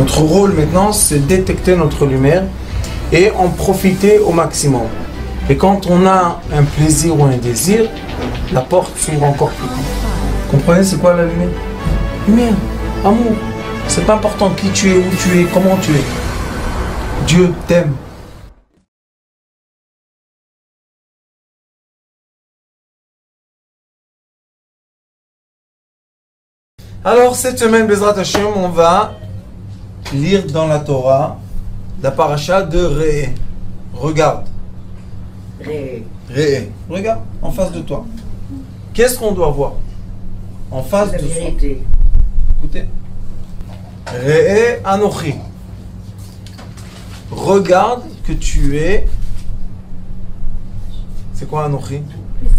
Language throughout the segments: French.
Notre rôle maintenant, c'est détecter notre lumière et en profiter au maximum. Et quand on a un plaisir ou un désir, la porte s'ouvre encore plus. Comprenez, c'est quoi la lumière? Lumière, amour. C'est pas important qui tu es, où tu es, comment tu es. Dieu t'aime. Alors cette semaine, Bezrat Hashem, on va lire dans la Torah la paracha de Re'e. Regarde. Re'e. Regarde, en face de toi. Qu'est-ce qu'on doit voir en face de soi? Écoutez. Re'e Anochi. Regarde que tu es. C'est quoi Anochi?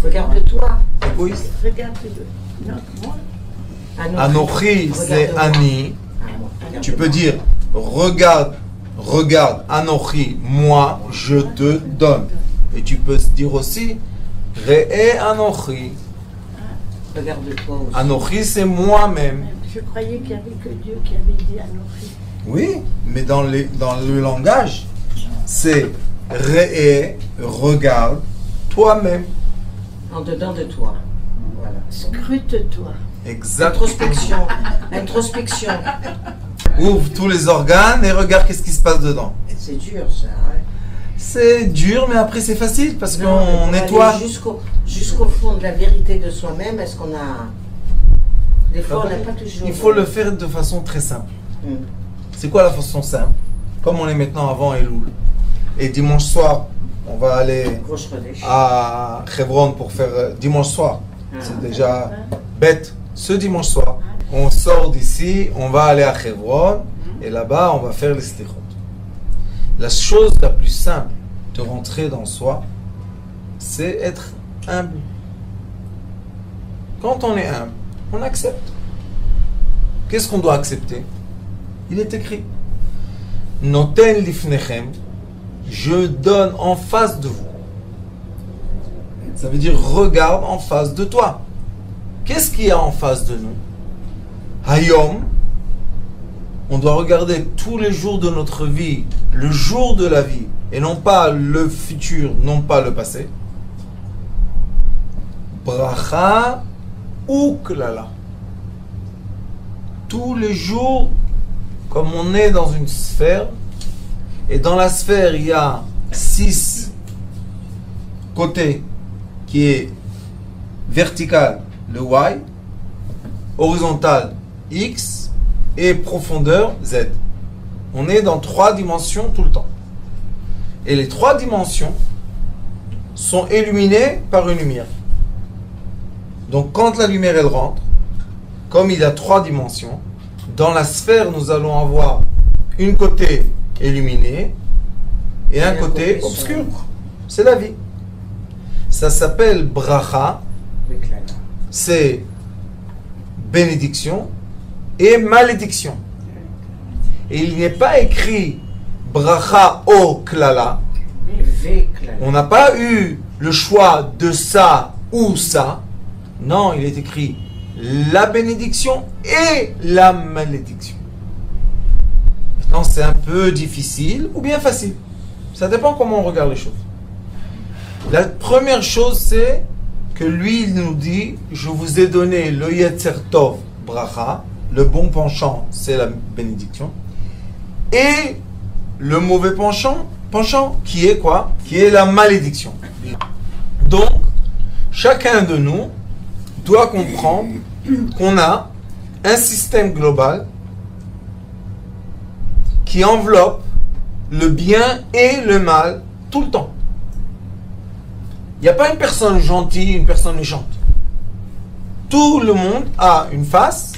Regarde-toi. Égoïste. Regarde-le. Non, moi. Anochi, c'est Ani. Tu peux dire regarde, Anochi, moi, je te donne. Et tu peux dire aussi Re'e Anochi. Regarde-toi aussi. Anochi, c'est moi-même. Je croyais qu'il n'y avait que Dieu qui avait dit Anochi. Oui, mais dans le langage, c'est Re'e, regarde, toi-même. En dedans de toi. Voilà. Scrute-toi. Exactement. Introspection. Introspection. Ouvre tous les organes et regarde qu'est-ce qui se passe dedans. C'est dur ça. Hein? C'est dur, mais après c'est facile parce Non, qu'on mais nettoie. Jusqu'au fond de la vérité de soi-même, est-ce qu'on a... Des fois, on n'a pas toujours... Il faut le faire de façon très simple. Hmm. C'est quoi la façon simple? Comme on est maintenant avant Elul. Et dimanche soir, on va aller à Hebron pour faire dimanche soir. C'est déjà bête. Ce dimanche soir, on sort d'ici, on va aller à Hebron et là-bas, on va faire les slichot. La chose la plus simple de rentrer dans soi, c'est être humble. Quand on est humble, on accepte. Qu'est-ce qu'on doit accepter? Il est écrit Noten lifnechem, je donne en face de vous. Ça veut dire regarde en face de toi. Qu'est-ce qu'il y a en face de nous? Hayom, on doit regarder tous les jours de notre vie, le jour de la vie, et non pas le futur, non pas le passé. Bracha ou klala. Tous les jours, comme on est dans une sphère, et dans la sphère il y a 6 côtés qui est vertical, le Y, horizontal, X, et profondeur, Z. On est dans 3 dimensions tout le temps. Et les 3 dimensions sont illuminées par une lumière. Donc quand la lumière elle rentre, comme il y a 3 dimensions, dans la sphère nous allons avoir une côté illuminée et un côté obscur. C'est la vie. Ça s'appelle bracha, c'est bénédiction et malédiction. Et il n'est pas écrit bracha o klala. On n'a pas eu le choix de ça ou ça. Non, il est écrit la bénédiction et la malédiction. Maintenant, c'est un peu difficile ou bien facile. Ça dépend comment on regarde les choses. La première chose, c'est que lui, il nous dit, je vous ai donné le Yetzer Tov bracha, le bon penchant, c'est la bénédiction, et le mauvais penchant, qui est quoi? Qui est la malédiction. Donc, chacun de nous doit comprendre qu'on a un système global qui enveloppe le bien et le mal tout le temps. Il n'y a pas une personne gentille, une personne méchante. Tout le monde a une face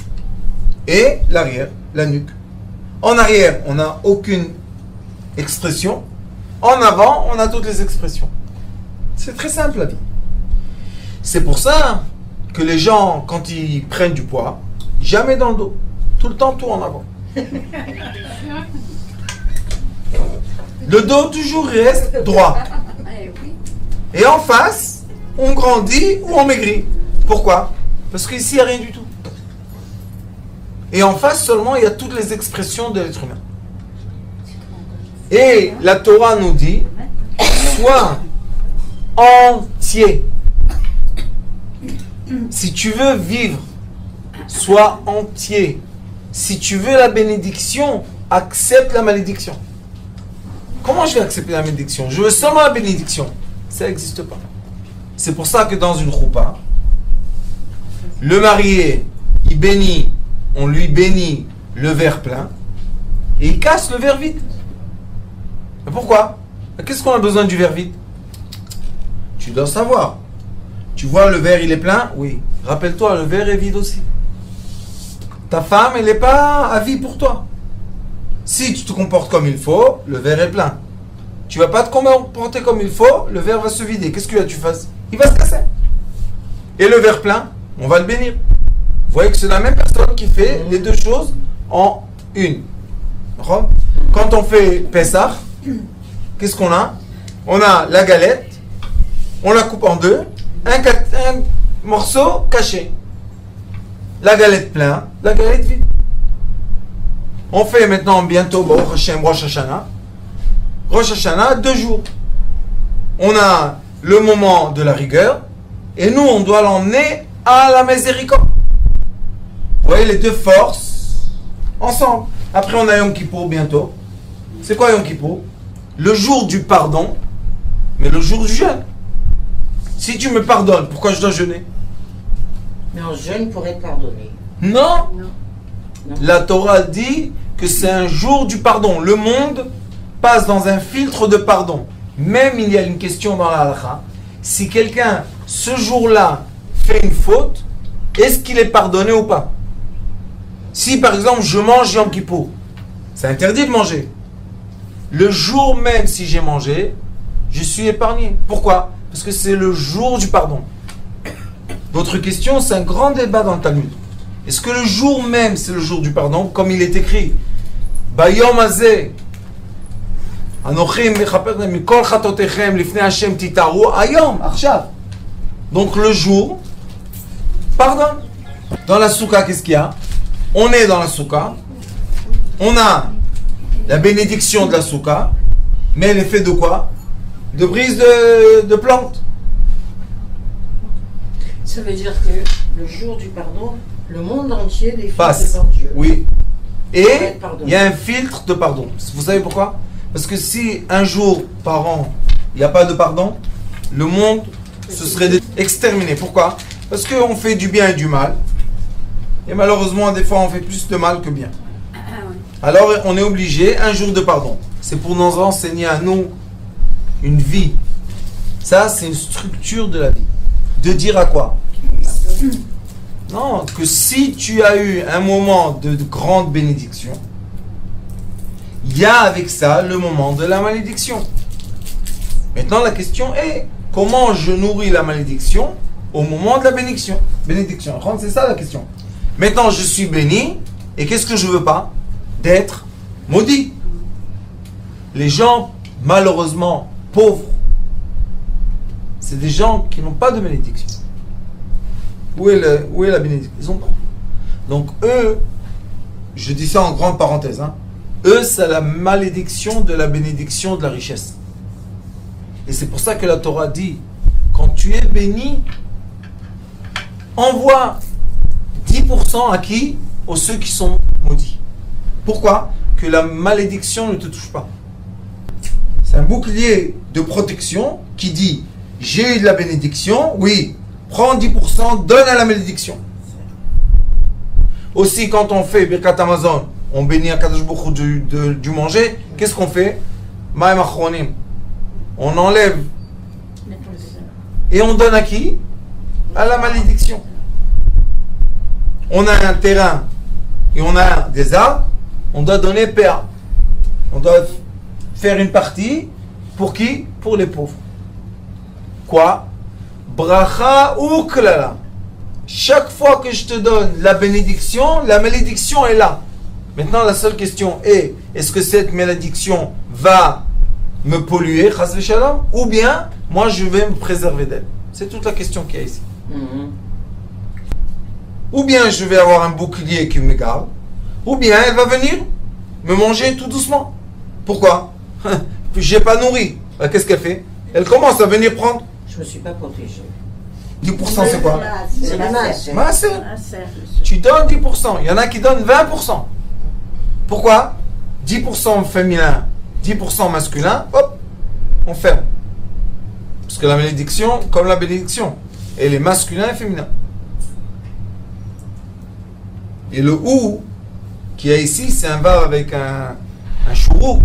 et l'arrière, la nuque. En arrière, on n'a aucune expression. En avant, on a toutes les expressions. C'est très simple la vie. C'est pour ça que les gens, quand ils prennent du poids, jamais dans le dos. Tout le temps, tout en avant. Le dos toujours reste droit. Et en face, on grandit ou on maigrit. Pourquoi? Parce qu'ici, il n'y a rien du tout. Et en face seulement, il y a toutes les expressions de l'être humain. Et la Torah nous dit, sois entier. Si tu veux vivre, sois entier. Si tu veux la bénédiction, accepte la malédiction. Comment je vais accepter la malédiction? Je veux seulement la bénédiction. Ça n'existe pas. C'est pour ça que dans une choupa, le marié, il bénit, on lui bénit le verre plein et il casse le verre vide. Mais pourquoi? Qu'est-ce qu'on a besoin du verre vide? Tu dois savoir. Tu vois le verre il est plein? Oui. Rappelle-toi, le verre est vide aussi. Ta femme, elle n'est pas à vie pour toi. Si tu te comportes comme il faut, le verre est plein. Tu ne vas pas te comporter comme il faut, le verre va se vider. Qu'est-ce que tu fasses? Il va se casser. Et le verre plein, on va le bénir. Vous voyez que c'est la même personne qui fait les deux choses en une. Quand on fait Pessah, qu'est-ce qu'on a? On a la galette, on la coupe en deux, un morceau caché. La galette pleine, la galette vide. On fait maintenant bientôt Rosh Hashanah. Rosh Hashanah, 2 jours. On a le moment de la rigueur et nous, on doit l'emmener à la miséricorde. Vous voyez les deux forces ensemble. Après, on a Yom Kippour bientôt. C'est quoi Yom Kippour? Le jour du pardon, mais le jour du jeûne. Si tu me pardonnes, pourquoi je dois jeûner? Mais en jeûne pour être pardonné. Non. Non. La Torah dit que c'est un jour du pardon. Le monde passe dans un filtre de pardon. Même il y a une question dans la halakha. Si quelqu'un, ce jour-là, fait une faute, est-ce qu'il est pardonné ou pas? Si par exemple je mange Yom Kippour, c'est interdit de manger. Le jour même si j'ai mangé, je suis épargné. Pourquoi? Parce que c'est le jour du pardon. Votre question, c'est un grand débat dans le Talmud. Est-ce que le jour même, c'est le jour du pardon, comme il est écrit Bayom Hazeh, Anochim mechaper mikol chatotechem lifnei Hashem titaru Ayom, Arshav. Donc le jour, pardonne. Dans la soukha, qu'est-ce qu'il y a? On est dans la soukha, on a la bénédiction de la soukha, mais elle est faite de quoi? De brise de plantes. Ça veut dire que le jour du pardon, le monde entier des filles Passe. devant Dieu. Oui. Et être pardonné. il y a un filtre de pardon. Vous savez pourquoi? Parce que si un jour par an, il n'y a pas de pardon, le monde se serait exterminé. Pourquoi? Parce qu'on fait du bien et du mal. Et malheureusement, des fois, on fait plus de mal que bien. Alors, on est obligé, un jour de pardon. C'est pour nous enseigner à nous une vie. Ça, c'est une structure de la vie. De dire à quoi? Non, que si tu as eu un moment de grande bénédiction, il y a avec ça le moment de la malédiction. Maintenant, la question est, comment je nourris la malédiction au moment de la bénédiction? C'est ça la question. Maintenant, je suis béni, et qu'est-ce que je veux pas? D'être maudit. Les gens, malheureusement, pauvres, c'est des gens qui n'ont pas de bénédiction. Où est la bénédiction? Ils n'ont pas. Donc eux, je dis ça en grande parenthèse, eux, c'est la malédiction de la bénédiction de la richesse. Et c'est pour ça que la Torah dit, quand tu es béni, envoie 10% à qui? Aux ceux qui sont maudits. Pourquoi? Que la malédiction ne te touche pas. C'est un bouclier de protection qui dit, j'ai eu de la bénédiction, oui, prends 10%, donne à la malédiction. Aussi, quand on fait Birkat Amazon, on bénit un Kadosh Baruch Hu du manger, qu'est-ce qu'on fait? Ma'im Achronim. On enlève et on donne à qui? À la malédiction. On a un terrain et on a des arbres, on doit donner PA. On doit faire une partie pour qui? Pour les pauvres. Quoi? Bracha ou klala. Chaque fois que je te donne la bénédiction, la malédiction est là. Maintenant, la seule question est, est-ce que cette malédiction va me polluer, chas v'shalom, ou bien, moi, je vais me préserver d'elle? C'est toute la question qu'il y a ici. Ou bien, je vais avoir un bouclier qui me garde, ou bien elle va venir me manger tout doucement. Pourquoi? J'ai pas nourri. Ben, qu'est-ce qu'elle fait? Elle commence à venir prendre. Je me suis pas protégée. 10% c'est quoi? C'est la masse. Maaser. Ah, c'est, monsieur. Tu donnes 10%. Il y en a qui donnent 20%. Pourquoi? 10% féminin, 10% masculin, hop, on ferme. Parce que la malédiction, comme la bénédiction, elle est masculin et féminin. Et le ou qu'il y a ici, c'est un vav avec un chourouk.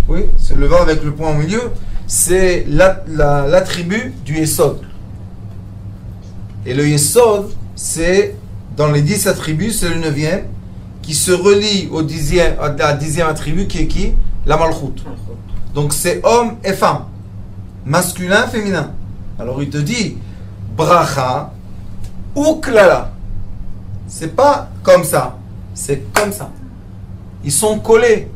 Oui, c'est le vav avec le point au milieu. C'est l'attribut du yesod. Et le yesod, c'est dans les 10 attributs, c'est le 9e qui se relie au 10e attribut qui est qui? La malchoute. Donc c'est homme et femme, masculin, féminin. Alors il te dit bracha ou klala. C'est pas comme ça, c'est comme ça. Ils sont collés.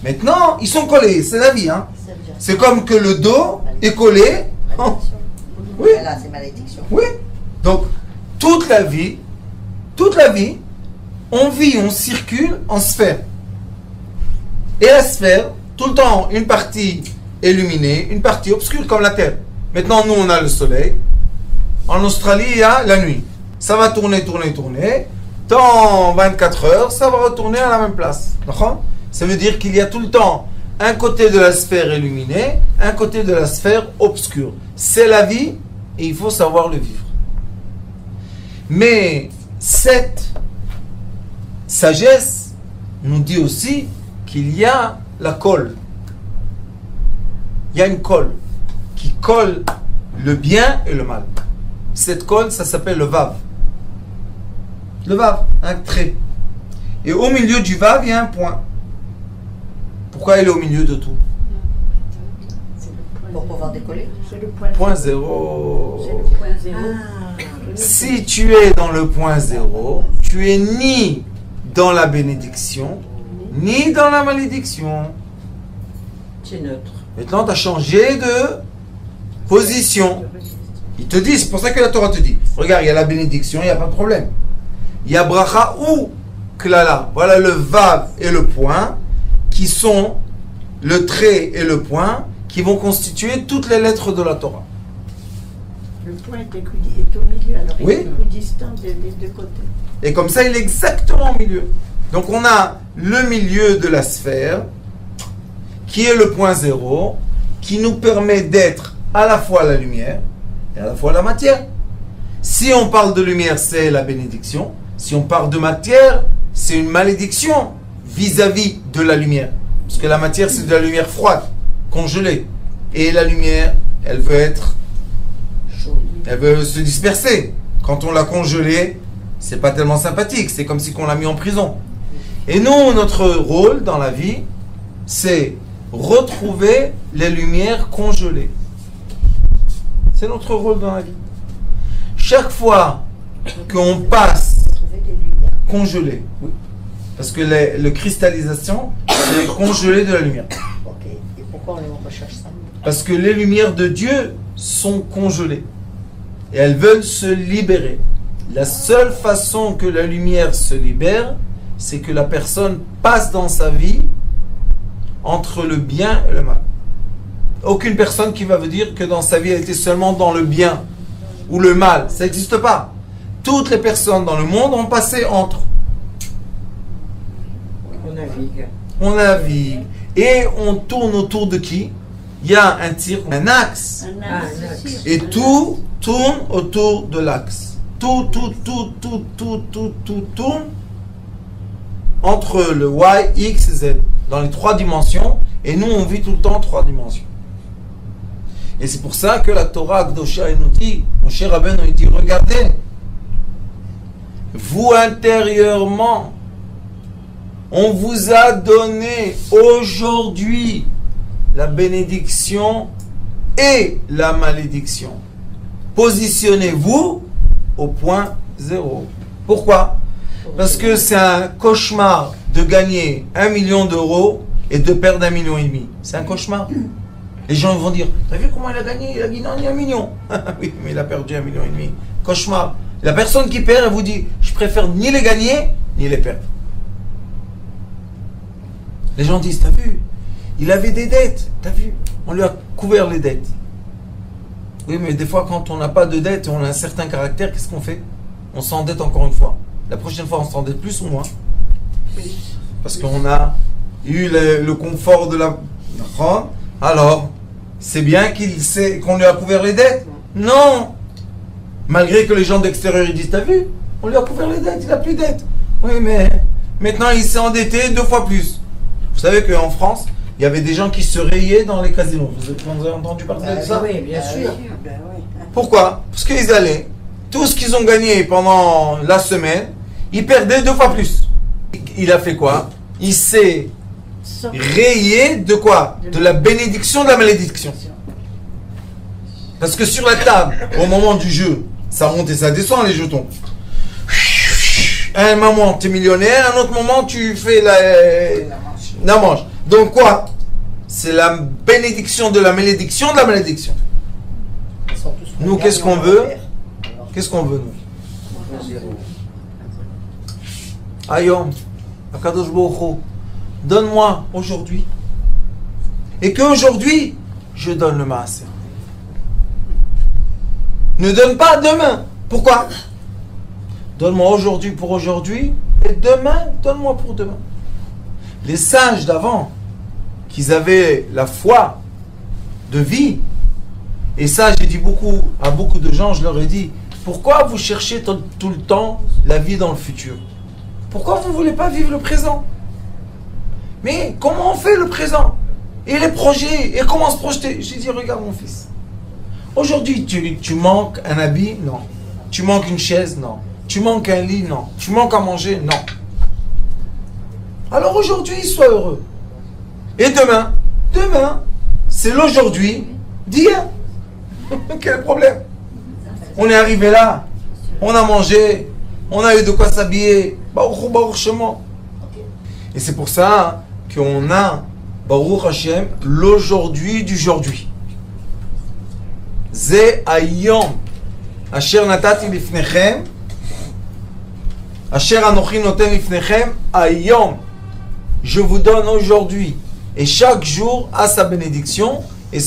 Maintenant, ils sont collés, c'est la vie. Hein. C'est comme que le dos est collé. Oh. Oui. Voilà, c'est malédiction. Oui. Donc, toute la vie, on vit, on circule en sphère. Et la sphère, tout le temps, une partie illuminée, une partie obscure comme la Terre. Maintenant, nous, on a le soleil. En Australie, il y a la nuit. Ça va tourner. Dans 24 heures, ça va retourner à la même place. D'accord? Ça veut dire qu'il y a tout le temps un côté de la sphère illuminée, un côté de la sphère obscure. C'est la vie et il faut savoir le vivre. Mais cette sagesse nous dit aussi qu'il y a la colle. Il y a une colle qui colle le bien et le mal. Cette colle, ça s'appelle le vav. Le vav, un trait. Et au milieu du vav, il y a un point. Pourquoi il est au milieu de tout? Pour pouvoir décoller. C'est le point Point zéro. C'est le point zéro. Si tu es dans le point zéro, tu es ni dans la bénédiction, ni dans la malédiction. C'est neutre. Maintenant, tu as changé de position. Ils te disent, c'est pour ça que la Torah te dit, regarde, il y a la bénédiction, il n'y a pas de problème. Il y a bracha ou klala. Voilà le vav et le point, qui sont le trait et le point, qui vont constituer toutes les lettres de la Torah. Le point est au milieu, alors il Oui. est équidistant des deux côtés. Et comme ça, il est exactement au milieu. Donc on a le milieu de la sphère, qui est le point zéro, qui nous permet d'être à la fois la lumière et à la fois la matière. Si on parle de lumière, c'est la bénédiction. Si on parle de matière, c'est une malédiction vis-à-vis de la lumière. Parce que la matière, c'est de la lumière froide, congelée. Et la lumière, elle veut se disperser. Quand on l'a congelée, c'est pas tellement sympathique. C'est comme si on l'a mis en prison. Et nous, notre rôle dans la vie, c'est retrouver les lumières congelées. C'est notre rôle dans la vie. Chaque fois qu'on passe Trouver des lumières. congelé, oui. Parce que la cristallisation, c'est congelé de la lumière. Ok. Et pourquoi on recherche ça? Parce que les lumières de Dieu sont congelées. Et elles veulent se libérer. La seule façon que la lumière se libère, c'est que la personne passe dans sa vie entre le bien et le mal. Aucune personne qui va vous dire que dans sa vie, elle était seulement dans le bien ou le mal. Ça n'existe pas. Toutes les personnes dans le monde ont passé entre. On navigue. On navigue. Et on tourne autour de qui? Il y a un tir, un axe. Un axe. un axe. Et tout tourne autour de l'axe. Tout tourne entre le Y, X, Z. Dans les 3 dimensions. Et nous, on vit tout le temps en 3 dimensions. Et c'est pour ça que la Torah Akdosha elle nous dit, mon cher Rabbeinu, il dit, regardez, vous intérieurement, on vous a donné aujourd'hui la bénédiction et la malédiction. Positionnez-vous au point zéro. Pourquoi? Parce que c'est un cauchemar de gagner 1 million d'euros et de perdre 1,5 million. C'est un cauchemar. Les gens vont dire, t'as vu comment il a gagné? Il a gagné 1 million. Oui, mais il a perdu 1,5 million. Cauchemar. La personne qui perd, elle vous dit, je préfère ni les gagner, ni les perdre. Les gens disent, t'as vu, il avait des dettes, t'as vu, on lui a couvert les dettes. Oui, mais des fois, quand on n'a pas de dette, on a un certain caractère, qu'est-ce qu'on fait? On s'endette encore une fois. La prochaine fois, on s'endette plus ou moins? Parce qu'on a eu le confort de la... Alors, c'est bien qu'on lui a couvert les dettes? Non! Malgré que les gens d'extérieur ils disent, t'as vu? On lui a couvert les dettes, il n'a plus de dettes. Oui, mais maintenant, il s'est endetté 2 fois plus. Vous savez qu'en France, il y avait des gens qui se rayaient dans les casinos. Vous avez entendu parler de ça? Oui, bien sûr. Pourquoi? Parce qu'ils allaient, tout ce qu'ils ont gagné pendant la semaine, ils perdaient 2 fois plus. Il a fait quoi? Il s'est rayé de quoi? De la bénédiction de la malédiction. Parce que sur la table, au moment du jeu, ça monte et ça descend les jetons. À un moment, tu es millionnaire, à un autre moment, tu fais la manche. Donc quoi? C'est la bénédiction de la malédiction de la malédiction. Nous, qu'est-ce qu'on veut? Qu'est-ce qu'on veut, nous? Ayom, Akadosh Baruch Hu, donne-moi aujourd'hui. Et qu'aujourd'hui, je donne le maaser. Ne donne pas demain. Pourquoi? Donne-moi aujourd'hui pour aujourd'hui, et demain, donne-moi pour demain. Les sages d'avant, qu'ils avaient la foi de vie, et ça, j'ai dit à beaucoup de gens, je leur ai dit, pourquoi vous cherchez tout le temps la vie dans le futur? Pourquoi vous ne voulez pas vivre le présent? Mais comment on fait le présent? Et les projets? Et comment se projeter? J'ai dit, regarde mon fils. Aujourd'hui, tu manques un habit? Non. Tu manques une chaise? Non. Tu manques un lit? Non. Tu manques à manger? Non. Alors aujourd'hui, sois heureux. Et demain? Demain, c'est l'aujourd'hui d'hier. Quel problème? On est arrivé là, on a mangé, on a eu de quoi s'habiller. Baruch Baruch Shemo. Et c'est pour ça qu'on a Baruch Hashem l'aujourd'hui d'aujourd'hui. Ze ayom asher natati lifnechem asher anochi noten lifnechem ayom. Je vous donne aujourd'hui. Et chaque jour a sa bénédiction. Et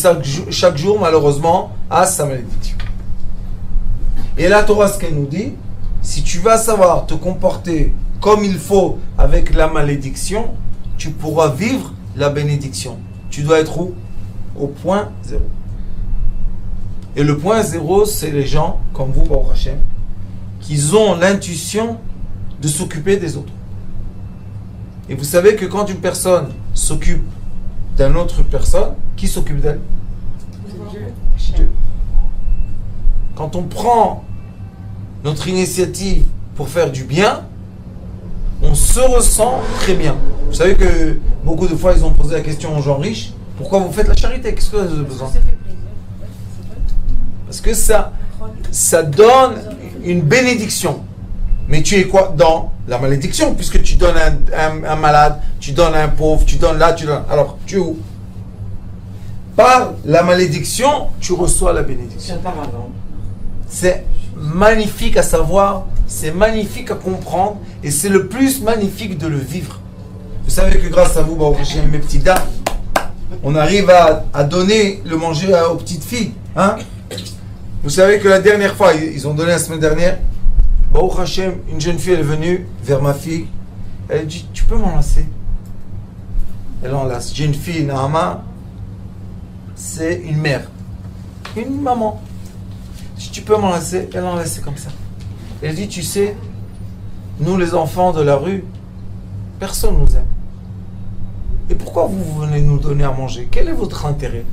chaque jour, malheureusement, a sa malédiction. Et la Torah, ce qu'elle nous dit, si tu vas savoir te comporter comme il faut avec la malédiction, tu pourras vivre la bénédiction. Tu dois être où? Au point zéro. Et le point zéro, c'est les gens, comme vous, Baruch Hashem, qui ont l'intuition de s'occuper des autres. Et vous savez que quand une personne s'occupe d'une autre personne, qui s'occupe d'elle? Dieu. Quand on prend notre initiative pour faire du bien, on se ressent très bien. Vous savez que beaucoup de fois, ils ont posé la question aux gens riches, pourquoi vous faites la charité? Qu'est-ce que vous avez besoin? Parce que ça donne une bénédiction. Mais tu es quoi? Dans la malédiction, puisque tu donnes un malade, tu donnes un pauvre, tu donnes là, tu donnes... Alors, tu es où? Par la malédiction, tu reçois la bénédiction. C'est magnifique à savoir, c'est magnifique à comprendre, et c'est le plus magnifique de le vivre. Vous savez que grâce à vous, mes petits dames, on arrive à donner le manger aux petites filles. Hein? Vous savez que la dernière fois, ils ont donné la semaine dernière, Baruch Hashem, une jeune fille elle est venue vers ma fille. Elle a dit, tu peux m'enlacer? Elle enlace. J'ai une fille, Nahama, c'est une mère. Une maman. Si tu peux m'enlacer, elle enlace comme ça. Elle dit, tu sais, nous les enfants de la rue, personne nous aime. Et pourquoi vous venez nous donner à manger? Quel est votre intérêt?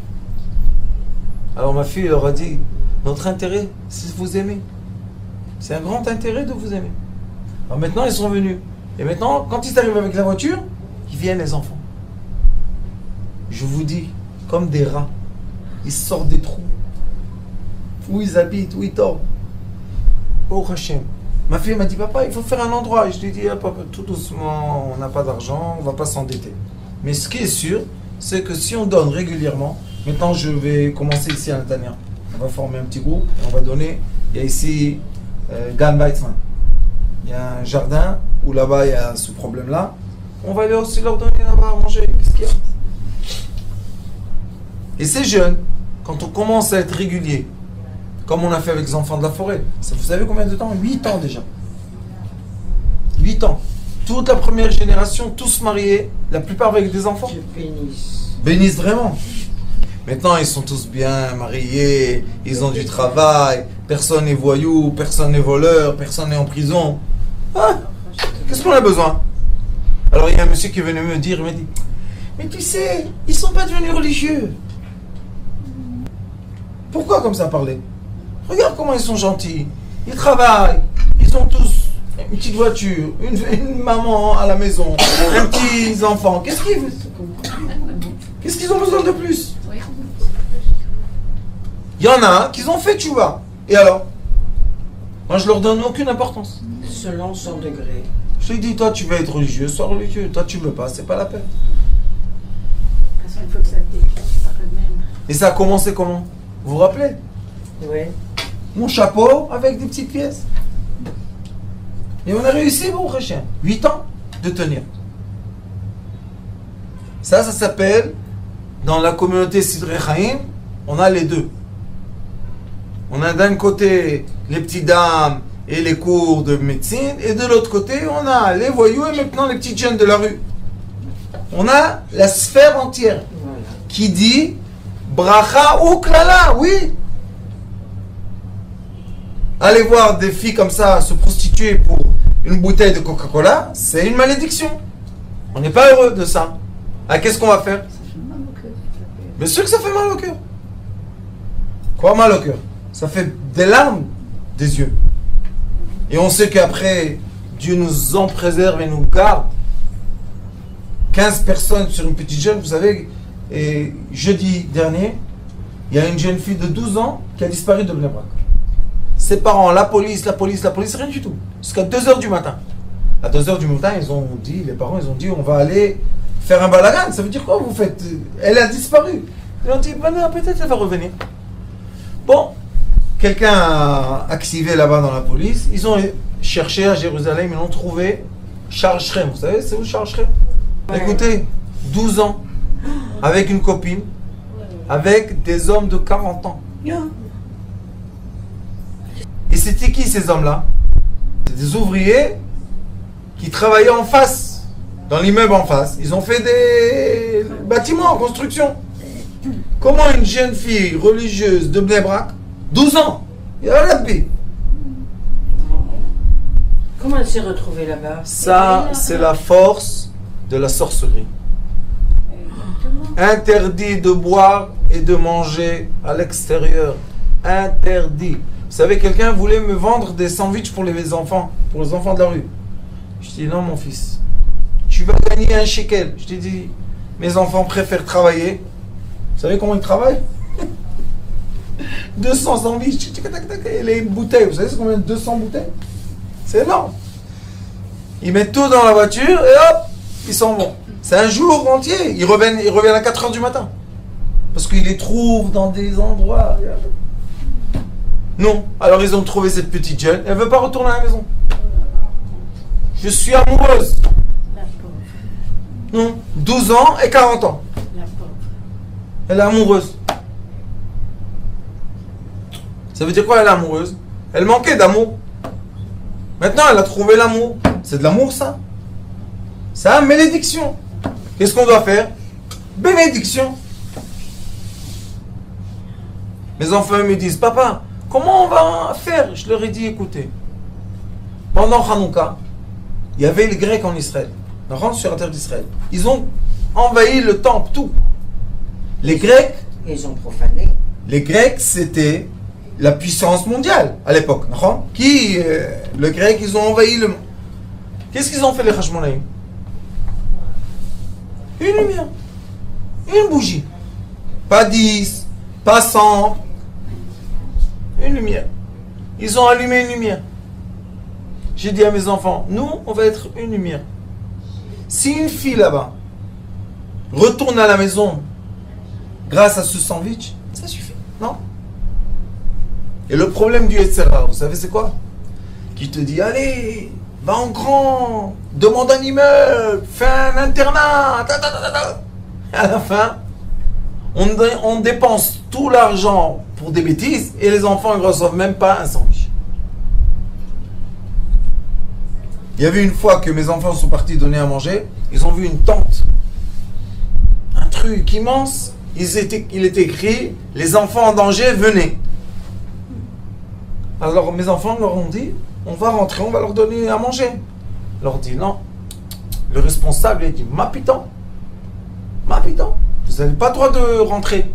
Alors ma fille leur a dit, notre intérêt, c'est de vous aimer. C'est un grand intérêt de vous aimer. Alors maintenant, ils sont venus. Et maintenant, quand ils arrivent avec la voiture, ils viennent les enfants. Je vous dis, comme des rats, ils sortent des trous. Où ils habitent, où ils dorment. Oh Hachem. Ma fille m'a dit, papa, il faut faire un endroit. Et je lui ai dit, papa, tout doucement, on n'a pas d'argent, on ne va pas s'endetter. Mais ce qui est sûr, c'est que si on donne régulièrement, maintenant je vais commencer ici à Netanya. On va former un petit groupe, et on va donner, il y a ici Gan Weizmann. Il y a un jardin où là-bas il y a ce problème-là. On va aller aussi leur donner là-bas à manger. Qu'est-ce qu'il y a? Et ces jeunes, quand on commence à être régulier, comme on a fait avec les enfants de la forêt, ça, vous savez combien de temps? 8 ans déjà. 8 ans. Toute la première génération, tous mariés, la plupart avec des enfants. Je bénisse. Bénissent vraiment. Maintenant, ils sont tous bien mariés, ils ont du travail, personne n'est voyou, personne n'est voleur, personne n'est en prison. Ah, qu'est-ce qu'on a besoin? Alors, il y a un monsieur qui est venu me dire, il m'a dit, mais tu sais, ils ne sont pas devenus religieux. Pourquoi comme ça parler? Regarde comment ils sont gentils. Ils travaillent, ils ont tous une petite voiture, une maman à la maison, un petit enfant. Qu'est-ce qu'ils ont besoin de plus? Il y en a qui ont fait tchouva. Et alors? Moi, je leur donne aucune importance. Selon son degré. Je lui dis, toi, tu veux être religieux, sois religieux. Toi, tu veux pas, c'est pas la peine. De toute façon, il faut que ça se déclenche par eux-mêmes. Et ça a commencé comment? Vous vous rappelez? Oui. Mon chapeau avec des petites pièces. Et on a réussi, bon, chien. 8 ans de tenir. Ça s'appelle, dans la communauté Sidré Chaim, on a les deux. On a d'un côté les petites dames et les cours de médecine, et de l'autre côté, on a les voyous et maintenant les petites jeunes de la rue. On a la sphère entière Voilà. qui dit bracha ou klala, oui. Aller voir des filles comme ça se prostituer pour une bouteille de Coca-Cola, c'est une malédiction. On n'est pas heureux de ça. Ah, qu'est-ce qu'on va faire? Ça fait mal au cœur. Bien sûr que ça fait mal au cœur. Quoi mal au cœur? Ça fait des larmes des yeux. Et on sait qu'après, Dieu nous en préserve et nous garde. 15 personnes sur une petite jeune, vous savez, et jeudi dernier, il y a une jeune fille de 12 ans qui a disparu de Bnei Brak. Ses parents, la police, rien du tout. Jusqu'à 2h du matin. À 2h du matin, les parents, ils ont dit, on va aller faire un balagan. Ça veut dire quoi vous faites? Elle a disparu. Ils ont dit, peut-être elle va revenir. Bon, quelqu'un a activé là-bas dans la police. Ils ont cherché à Jérusalem, ils l'ont trouvé. Charles Shrem, vous savez, c'est où Charles Shrem? Ouais. Écoutez, 12 ans, avec une copine, avec des hommes de 40 ans. Et c'était qui ces hommes-là? C'est des ouvriers qui travaillaient en face, dans l'immeuble en face. Ils ont fait des bâtiments en construction. Comment une jeune fille religieuse de Bnei Brak, 12 ans, ya Rabbi. Comment elle s'est retrouvée là-bas? Ça, c'est la force de la sorcellerie. Interdit de boire et de manger à l'extérieur. Interdit. Vous savez, quelqu'un voulait me vendre des sandwichs pour les enfants de la rue. Je dis non, mon fils, tu vas gagner un shekel. Je t'ai dit, mes enfants préfèrent travailler. Vous savez comment ils travaillent? 200 sandwichs. Et les bouteilles, vous savez combien de 200 bouteilles? C'est énorme. Ils mettent tout dans la voiture et hop, ils s'en vont. C'est un jour entier. Ils reviennent à 4h du matin. Parce qu'ils les trouvent dans des endroits. Non. Alors ils ont trouvé cette petite jeune. Elle ne veut pas retourner à la maison. Je suis amoureuse. La pauvre. Non. 12 ans et 40 ans. La pauvre. Elle est amoureuse. Ça veut dire quoi, elle est amoureuse? Elle manquait d'amour. Maintenant, elle a trouvé l'amour. C'est de l'amour, ça? Ça, bénédiction. Qu'est-ce qu'on doit faire? Bénédiction. Mes enfants me disent, papa, comment on va faire? Je leur ai dit, écoutez, pendant Hanouka, il y avait les Grecs en Israël. On rentre sur la terre d'Israël. Ils ont envahi le temple, tout. Les Grecs, Ils ont profané. les Grecs, c'était la puissance mondiale à l'époque. Les Grecs, ils ont envahi le monde. Qu'est-ce qu'ils ont fait les Hashmonaïm? Une lumière. Une bougie. Pas 10, pas 100. Une lumière. Ils ont allumé une lumière. J'ai dit à mes enfants, nous, on va être une lumière. Si une fille là-bas retourne à la maison grâce à ce sandwich, ça suffit, non? Et le problème du Yetzirah, vous savez c'est quoi? qui te dit allez, va en grand, demande un immeuble, fais un internat, ta, ta, ta, ta, ta. À la fin, on dépense tout l'argent pour des bêtises et les enfants ne reçoivent même pas un sandwich. Il y avait une fois que mes enfants sont partis donner à manger, ils ont vu une tente, un truc immense, il était écrit « Les enfants en danger, venez ». Alors mes enfants leur ont dit « On va rentrer, on va leur donner à manger ». Ils leur dit « Non ». Le responsable a dit « Ma piton, vous n'avez pas le droit de rentrer ».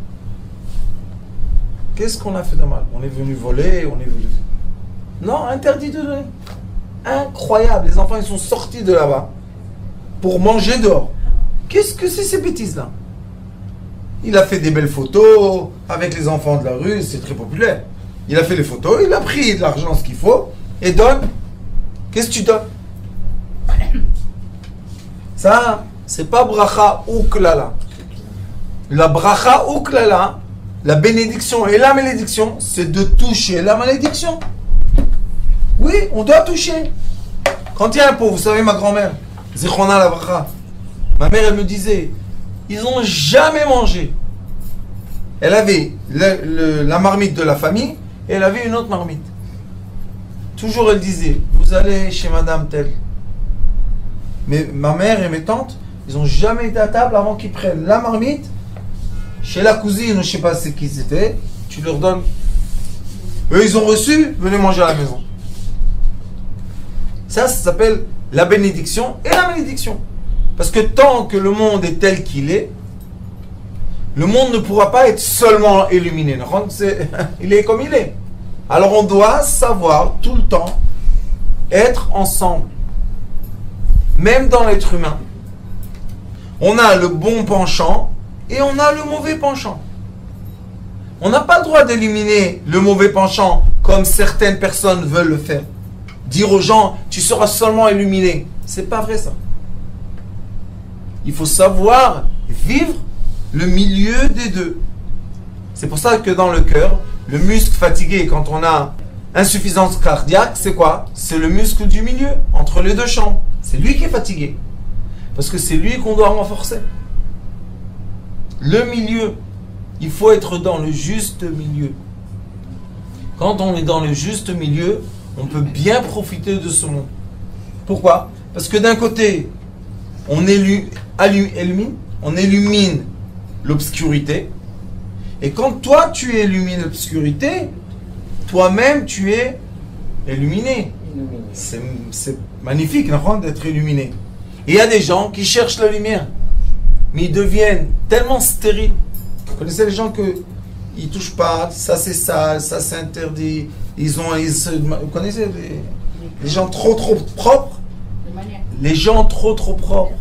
Qu'est-ce qu'on a fait de mal? On est venu voler, on est venu... Non, interdit de donner. Incroyable, les enfants ils sont sortis de là-bas pour manger dehors. Qu'est-ce que c'est ces bêtises-là? Il a fait des belles photos avec les enfants de la rue, c'est très populaire. Il a fait les photos, il a pris de l'argent, ce qu'il faut, et donne. Qu'est-ce que tu donnes? Ça, c'est pas bracha ou klala. La bracha ou klala, la bénédiction et la malédiction, c'est de toucher la malédiction. Oui, on doit toucher. Quand il y a un pauvre, vous savez, ma grand-mère, Zichrona la bracha, ma mère, elle me disait, ils n'ont jamais mangé. Elle avait la marmite de la famille et elle avait une autre marmite. Toujours, elle disait, vous allez chez madame telle. Mais ma mère et mes tantes, ils n'ont jamais été à table avant qu'ils prennent la marmite chez la cousine, ou je ne sais pas c'est qui c'était, tu leur donnes. Eux, ils ont reçu, venez manger à la maison. Ça s'appelle la bénédiction et la malédiction. Parce que tant que le monde est tel qu'il est, le monde ne pourra pas être seulement illuminé. Il est comme il est. Alors on doit savoir tout le temps être ensemble. Même dans l'être humain, on a le bon penchant et on a le mauvais penchant. On n'a pas le droit d'éliminer le mauvais penchant comme certaines personnes veulent le faire. Dire aux gens, tu seras seulement illuminé. C'est pas vrai ça. Il faut savoir vivre le milieu des deux. C'est pour ça que dans le cœur, le muscle fatigué, quand on a insuffisance cardiaque, c'est quoi? C'est le muscle du milieu, entre les deux chambres. C'est lui qui est fatigué. Parce que c'est lui qu'on doit renforcer. Le milieu. Il faut être dans le juste milieu. Quand on est dans le juste milieu, on peut bien profiter de ce monde. Pourquoi? Parce que d'un côté, on illumine l'obscurité. Et quand toi, tu illumines l'obscurité, toi-même, tu es illuminé. C'est magnifique d'être illuminé. Et il y a des gens qui cherchent la lumière, mais ils deviennent tellement stériles. Vous connaissez les gens que ils touchent pas, ça c'est sale, ça c'est interdit. Vous connaissez les gens trop propres? Les gens trop propres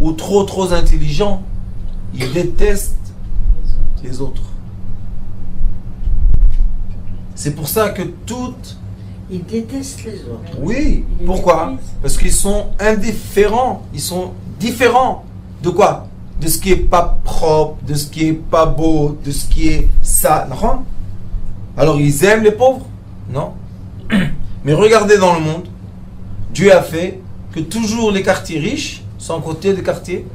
ou trop intelligents, ils détestent les autres. C'est pour ça que toutes... Ils détestent les autres. Oui, pourquoi? Parce qu'ils sont indifférents, ils sont différents. De quoi? De ce qui n'est pas propre, de ce qui n'est pas beau, de ce qui est ça. Non? Alors ils aiment les pauvres? Non. Mais regardez dans le monde, Dieu a fait que toujours les quartiers riches sont à côté des quartiers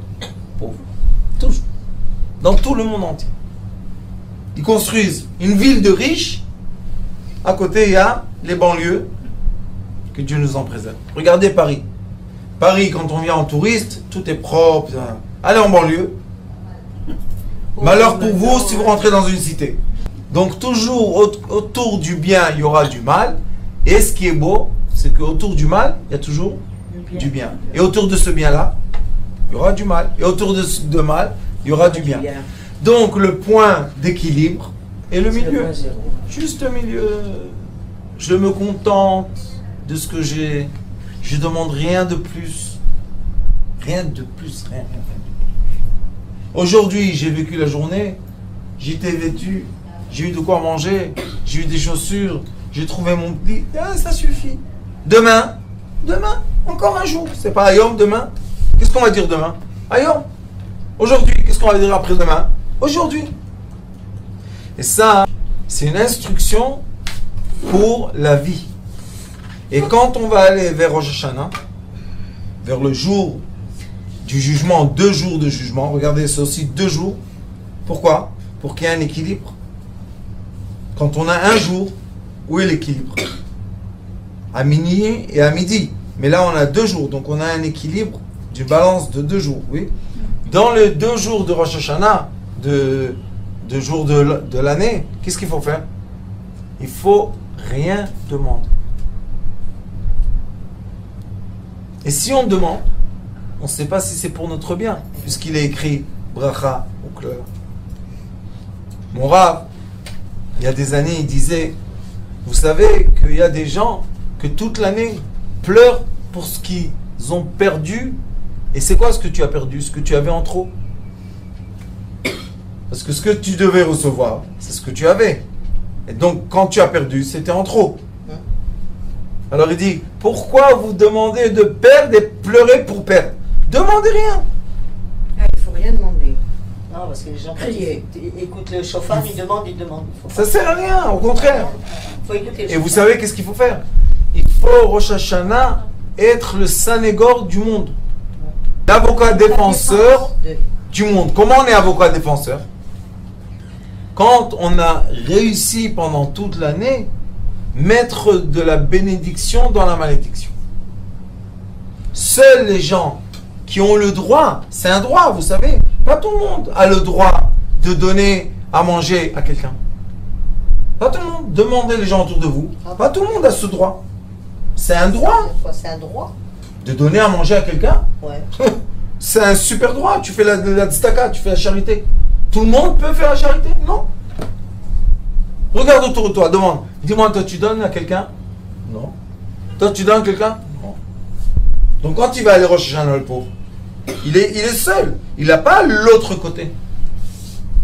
pauvres. Toujours. Dans tout le monde entier. Ils construisent une ville de riches. À côté, il y a les banlieues. Que Dieu nous en préserve. Regardez Paris. Paris, quand on vient en touriste, tout est propre. Allez en banlieue. Malheur pour vous si vous rentrez dans une cité. Donc toujours autour du bien, il y aura du mal. Et ce qui est beau, c'est qu'autour du mal, il y a toujours du bien. Et autour de ce bien-là, il y aura du mal. Et autour de ce mal, il y aura du bien. Donc le point d'équilibre est le milieu. Juste le milieu. Je me contente de ce que j'ai. Je ne demande rien de plus. Rien de plus. Rien. Aujourd'hui, j'ai vécu la journée. J'étais vêtu. J'ai eu de quoi manger. J'ai eu des chaussures. J'ai trouvé mon lit. Ah, ça suffit. Demain, encore un jour. C'est pas Ayom demain. Qu'est-ce qu'on va dire demain? Ayom. Aujourd'hui, qu'est-ce qu'on va dire après-demain? Aujourd'hui. Et ça, c'est une instruction pour la vie. Et quand on va aller vers Rosh Hashanah, vers le jour du jugement, 2 jours de jugement, regardez, c'est aussi 2 jours. Pourquoi? Pour qu'il y ait un équilibre. Quand on a un jour, où est l'équilibre? À minuit et à midi. Mais là, on a 2 jours, donc on a un équilibre d'une balance de 2 jours, oui. Dans les 2 jours de Rosh Hashanah, de jours de l'année, qu'est-ce qu'il faut faire? Il faut rien demander. Et si on demande, on ne sait pas si c'est pour notre bien, puisqu'il est écrit bracha ou klala. Mon Rav, il y a des années, il disait, vous savez qu'il y a des gens que toute l'année pleurent pour ce qu'ils ont perdu. Et c'est quoi ce que tu as perdu? Ce que tu avais en trop. Parce que ce que tu devais recevoir, c'est ce que tu avais. Et donc, quand tu as perdu, c'était en trop. Alors il dit, pourquoi vous demandez de perdre et pleurer pour perdre? Demandez rien. Ah, il ne faut rien demander. Non, parce que les gens, quand ils écoutent le chauffard, ils demandent. Ça sert à rien, au contraire. Il faut écouter le Et vous chauffard. savez qu'est-ce qu'il faut faire? Il faut, Rosh Hashanah, être le sanégor du monde. L'avocat défenseur du monde. Comment on est avocat défenseur? Quand on a réussi pendant toute l'année, mettre de la bénédiction dans la malédiction. Seuls les gens qui ont le droit, c'est un droit, vous savez, pas tout le monde a le droit de donner à manger à quelqu'un. Pas tout le monde. Demandez les gens autour de vous. Pas tout le monde a ce droit. C'est un droit C'est un droit. de donner à manger à quelqu'un. Ouais. C'est un super droit. Tu fais la tzedaka, tu fais la charité. Tout le monde peut faire la charité? Non. Regarde autour de toi, demande. Dis-moi, toi tu donnes à quelqu'un? Non. Toi tu donnes à quelqu'un? Non. Donc quand il va aller Rosh Hashanah, le pauvre, il est seul. Il n'a pas l'autre côté.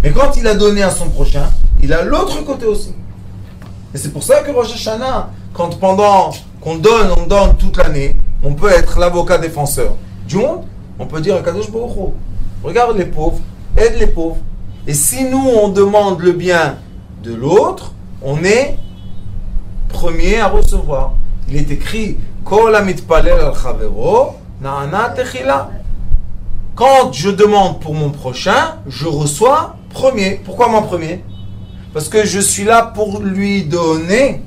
Mais quand il a donné à son prochain, il a l'autre côté aussi. Et c'est pour ça que Rosh Hashanah, quand pendant qu'on donne, on donne toute l'année, on peut être l'avocat défenseur du monde. On peut dire à Kadosh Baruch Hu, regarde les pauvres, aide les pauvres. Et si nous, on demande le bien de l'autre, on est premier à recevoir. Il est écrit Kol hamitpalel al chavero na'ana techila. Quand je demande pour mon prochain, je reçois premier. Pourquoi moi premier? Parce que je suis là pour lui donner.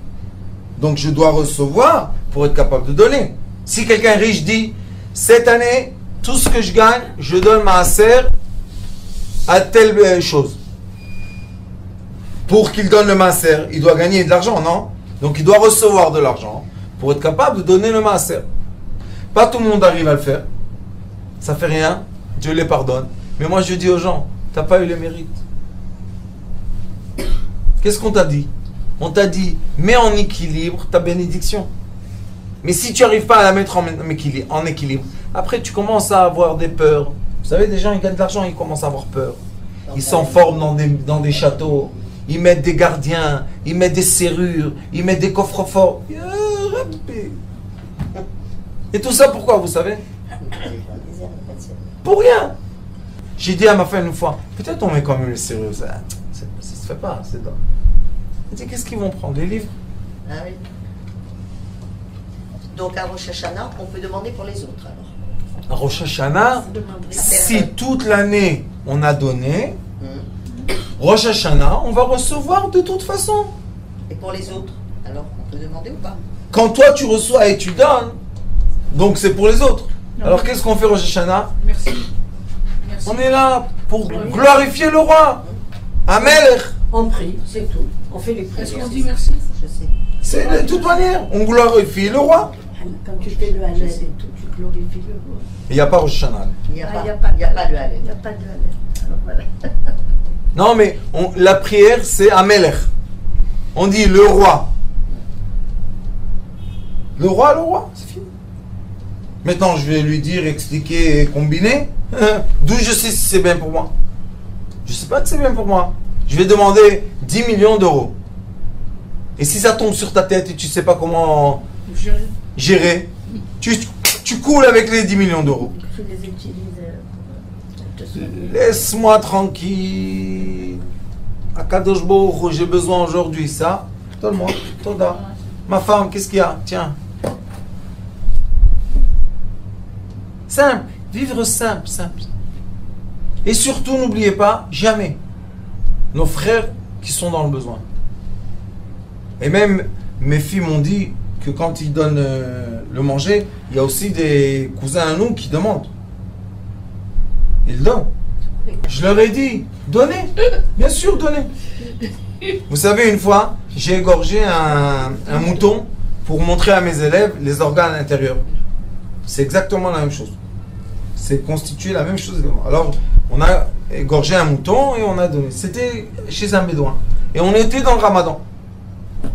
Donc je dois recevoir pour être capable de donner. Si quelqu'un riche dit, cette année, tout ce que je gagne, je donne ma maaser à telle chose. Pour qu'il donne le maaser, il doit gagner de l'argent, non? Donc il doit recevoir de l'argent pour être capable de donner le maaser. Pas tout le monde arrive à le faire. Ça fait rien, Dieu les pardonne. Mais moi je dis aux gens, t'as pas eu les mérites. Qu'est-ce qu'on t'a dit? On t'a dit, mets en équilibre ta bénédiction. Mais si tu n'arrives pas à la mettre en équilibre, après tu commences à avoir des peurs. Vous savez, des gens ils gagnent de l'argent, ils commencent à avoir peur. Ils s'enforment dans des châteaux, ils mettent des gardiens, ils mettent des serrures, ils mettent des coffres forts. Et tout ça pourquoi, vous savez? Pour rien. J'ai dit à ma femme une fois, peut-être on met quand même les serrures, ça se fait pas, c'est dingue. Elle dit, qu'est-ce qu'ils vont prendre? Les livres? Ah oui. Donc à Rosh Hashanah, on peut demander pour les autres alors. À Rosh Hashanah, si toute l'année on a donné, Rosh Hashanah, on va recevoir de toute façon. Et pour les autres, alors on peut demander ou pas? Quand toi tu reçois et tu donnes, donc c'est pour les autres. Alors qu'est-ce qu'on fait Rosh Hashanah? Merci. Merci. On est là pour glorifier le roi. Amelech. On prie, c'est tout. On fait les Est-ce prières. qu'on dit merci? Je sais. C'est de toute manière, on glorifie le roi. Quand tu fais le halal et tout, tu glorifies le roi. Il n'y a pas Rosh Hashanah. Il Il n'y a, n'y a pas pas le Il halal. n'y a pas de halal. Alors voilà. Non mais la prière c'est Amelech. On dit le roi. Le roi, c'est fini. Maintenant je vais lui dire, expliquer, combiner. D'où je sais si c'est bien pour moi. Je ne sais pas que c'est bien pour moi. Je vais demander 10 millions d'euros. Et si ça tombe sur ta tête et tu ne sais pas comment gérer, tu coules avec les 10 millions d'euros. Tu les utilises pour te sauver. Laisse-moi tranquille. Akadosh Baruch Hu, j'ai besoin aujourd'hui. Ça, donne-moi. Toda. Ma femme, qu'est-ce qu'il y a? Tiens. Simple. Vivre simple, simple. Et surtout, n'oubliez pas, jamais, nos frères qui sont dans le besoin. Et même, mes filles m'ont dit que quand ils donnent le manger, il y a aussi des cousins à nous qui demandent. Ils donnent. Je leur ai dit, donnez, bien sûr, donnez. Vous savez, une fois, j'ai égorgé un mouton pour montrer à mes élèves les organes intérieurs. C'est exactement la même chose. C'est constitué la même chose. Alors, on a égorgé un mouton et on a donné. C'était chez un bédouin. Et on était dans le ramadan.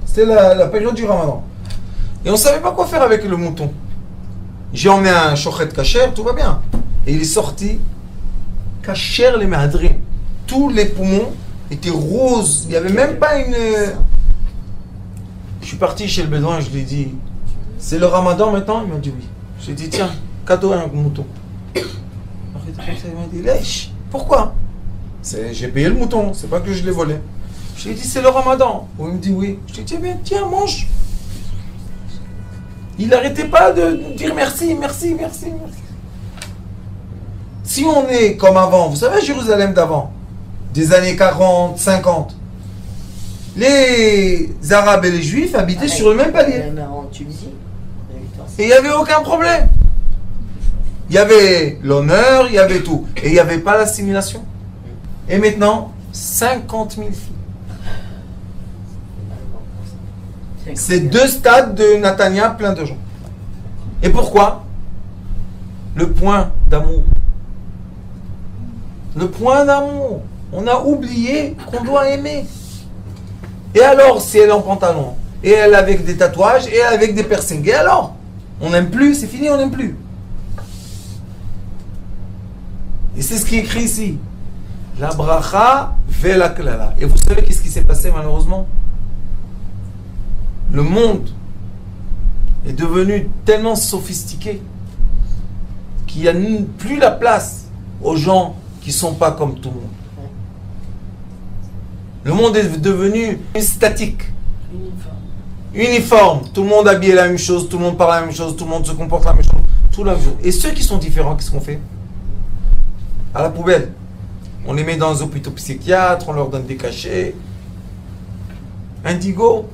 C'était la période du ramadan. Et on ne savait pas quoi faire avec le mouton. J'ai emmené un shochet kasher, tout va bien. Et il est sorti kasher les mahadrim. Tous les poumons étaient roses. Il n'y avait même pas une... Je suis parti chez le bédouin et je lui ai dit, c'est le ramadan maintenant? Il m'a dit oui. J'ai dit, tiens, cadeau à un mouton. Il m'a dit, lèche. Pourquoi? J'ai payé le mouton, c'est pas que je l'ai volé. Je lui ai dit, c'est le ramadan. Il me dit oui. Je lui ai dit, bien, tiens, mange. Il n'arrêtait pas de dire merci, merci, merci, merci. Si on est comme avant, vous savez, Jérusalem d'avant, des années 40, 50, les Arabes et les Juifs habitaient sur le même palier. En Tunisie. Et il n'y avait aucun problème. Il y avait l'honneur, il y avait tout. Et il n'y avait pas l'assimilation. Et maintenant, 50 000 filles. C'est 2 stades de Natania, plein de gens. Et pourquoi? Le point d'amour. Le point d'amour. On a oublié qu'on doit aimer. Et alors, si elle est en pantalon, et elle avec des tatouages, et elle avec des piercings, et alors? On n'aime plus, c'est fini, on n'aime plus. Et c'est ce qui est écrit ici. La bracha ve la klala. Et vous savez qu'est-ce qui s'est passé malheureusement? Le monde est devenu tellement sophistiqué qu'il n'y a plus la place aux gens qui ne sont pas comme tout le monde. Le monde est devenu statique. Uniforme. Tout le monde habille la même chose, tout le monde parle la même chose, tout le monde se comporte la même chose. Tout la même chose. Et ceux qui sont différents, qu'est-ce qu'on fait? À la poubelle. On les met dans les hôpitaux psychiatres, on leur donne des cachets. Indigo.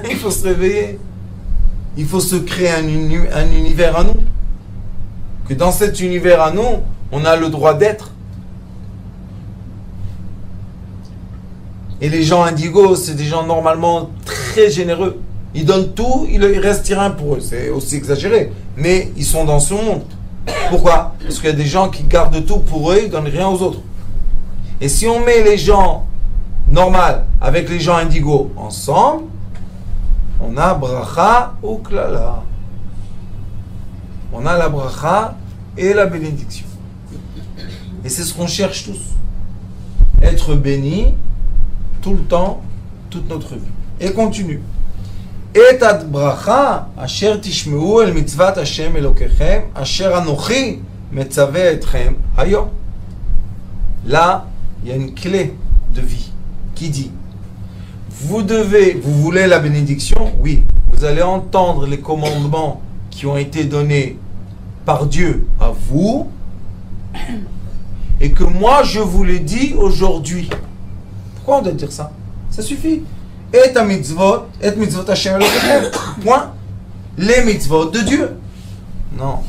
Il faut se réveiller. Il faut se créer un univers à nous. Que dans cet univers à nous, on a le droit d'être. Et les gens indigos, c'est des gens normalement très généreux. Ils donnent tout, il reste rien pour eux. C'est aussi exagéré. Mais ils sont dans ce monde. Pourquoi? Parce qu'il y a des gens qui gardent tout pour eux, ils ne donnent rien aux autres. Et si on met les gens normaux avec les gens indigos ensemble, on a bracha ou klala. On a la bracha et la bénédiction. Et c'est ce qu'on cherche tous. Être béni tout le temps, toute notre vie. Et continue. Et ad bracha asher tishmeu el mitzvat Hashem Elokechem asher anochi metzave etchem hayom. Là, il y a une clé de vie qui dit vous voulez la bénédiction? Oui. Vous allez entendre les commandements qui ont été donnés par Dieu à vous et que moi je vous l'ai dit aujourd'hui. Pourquoi on doit dire ça? Ça suffit. Et ta mitzvot, et mitzvot Hashem Elokechem. Point. Les mitzvot de Dieu. Non.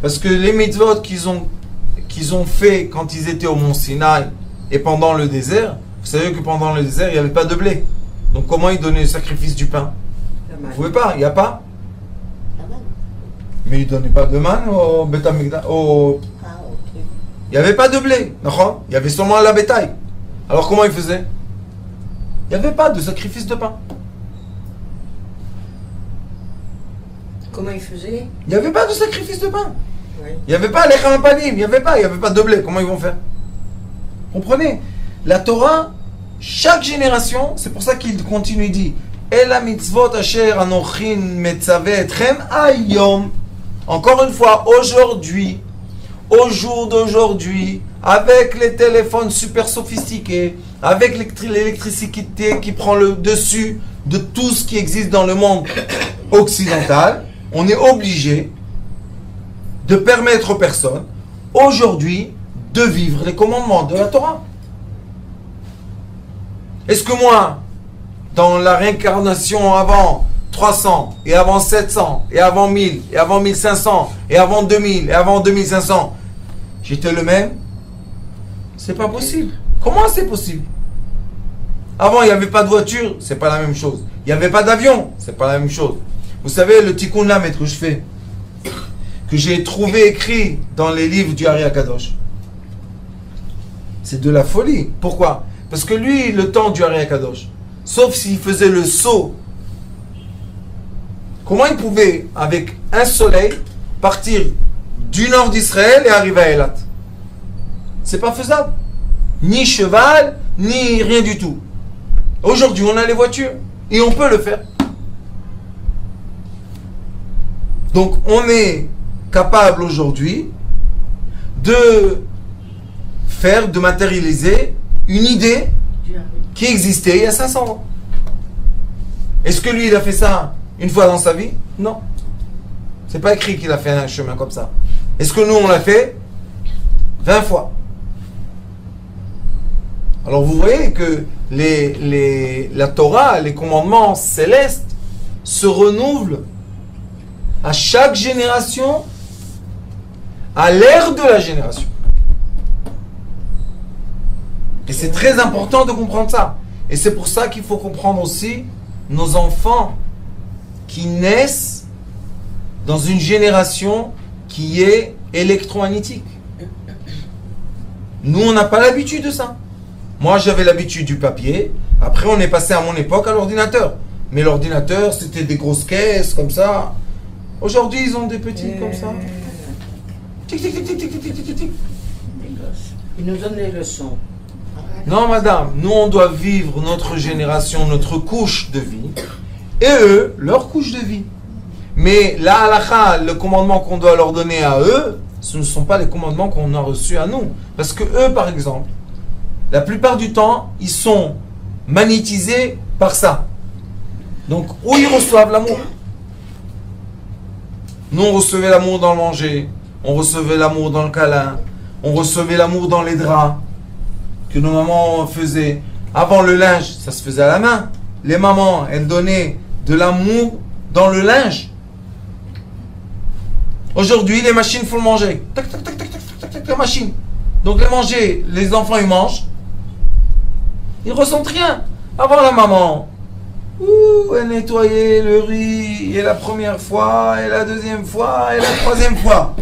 Parce que les mitzvot qu'ils ont fait quand ils étaient au mont Sinaï et pendant le désert, vous savez que pendant le désert, il n'y avait pas de blé. Donc comment ils donnaient le sacrifice du pain? Vous ne pouvez pas, il n'y a pas. Mais ils ne donnaient pas de manne au Beth Amikdash. Il n'y avait pas de blé. Il y avait seulement la bétail. Alors comment ils faisaient? Il n'y avait pas de sacrifice de pain. Comment ils faisaient? Il n'y avait pas de sacrifice de pain. Oui. Il n'y avait pas les Panim, il n'y avait pas de blé. Comment ils vont faire? Comprenez? La Torah, chaque génération, c'est pour ça qu'il continue, il dit Ela mitzvot asher anochin metzave etchem ayom. Encore une fois, aujourd'hui, au jour d'aujourd'hui, avec les téléphones super sophistiqués, avec l'électricité qui prend le dessus de tout ce qui existe dans le monde occidental, on est obligé de permettre aux personnes, aujourd'hui, de vivre les commandements de la Torah. Est-ce que moi, dans la réincarnation avant 300, et avant 700, et avant 1000, et avant 1500, et avant 2000, et avant 2500, j'étais le même? C'est pas possible. Comment c'est possible? Avant, il n'y avait pas de voiture, c'est pas la même chose. Il n'y avait pas d'avion, c'est pas la même chose. Vous savez, le tikkun lamed que je fais, que j'ai trouvé écrit dans les livres du Ari Akadosh, c'est de la folie. Pourquoi? Parce que lui, le temps du Ari Akadosh, sauf s'il faisait le saut, comment il pouvait, avec un soleil, partir du nord d'Israël et arriver à Eilat? C'est pas faisable. Ni cheval, ni rien du tout. Aujourd'hui, on a les voitures et on peut le faire. Donc, on est capable aujourd'hui de faire, de matérialiser une idée qui existait il y a 500 ans. Est-ce que lui, il a fait ça une fois dans sa vie? Non. C'est pas écrit qu'il a fait un chemin comme ça. Est-ce que nous, on l'a fait 20 fois? Alors vous voyez que la Torah, les commandements célestes se renouvelent à chaque génération, à l'ère de la génération. Et c'est très important de comprendre ça. Et c'est pour ça qu'il faut comprendre aussi nos enfants qui naissent dans une génération qui est électromagnétique. Nous, on n'a pas l'habitude de ça. Moi, j'avais l'habitude du papier. Après, on est passé à mon époque à l'ordinateur. Mais l'ordinateur, c'était des grosses caisses comme ça. Aujourd'hui, ils ont des petits comme ça. Tic, tic, tic, tic, tic, tic, tic, tic. Ils nous donnent les leçons. Non, madame, nous, on doit vivre notre génération, notre couche de vie, et eux, leur couche de vie. Mais la halakha, le commandement qu'on doit leur donner à eux, ce ne sont pas les commandements qu'on a reçus à nous. Parce que eux, par exemple, la plupart du temps, ils sont magnétisés par ça. Donc, où ils reçoivent l'amour? Nous, on recevait l'amour dans le manger, on recevait l'amour dans le câlin, on recevait l'amour dans les draps que nos mamans faisaient. Avant le linge, ça se faisait à la main. Les mamans, elles donnaient de l'amour dans le linge. Aujourd'hui, les machines font le manger. Tac, tac, tac, tac, tac, tac, tac, la machine. Donc les manger, les enfants ils mangent. Ils ressentent rien. Avant la maman, elle nettoyait le riz, et la première fois, et la deuxième fois, et la troisième fois.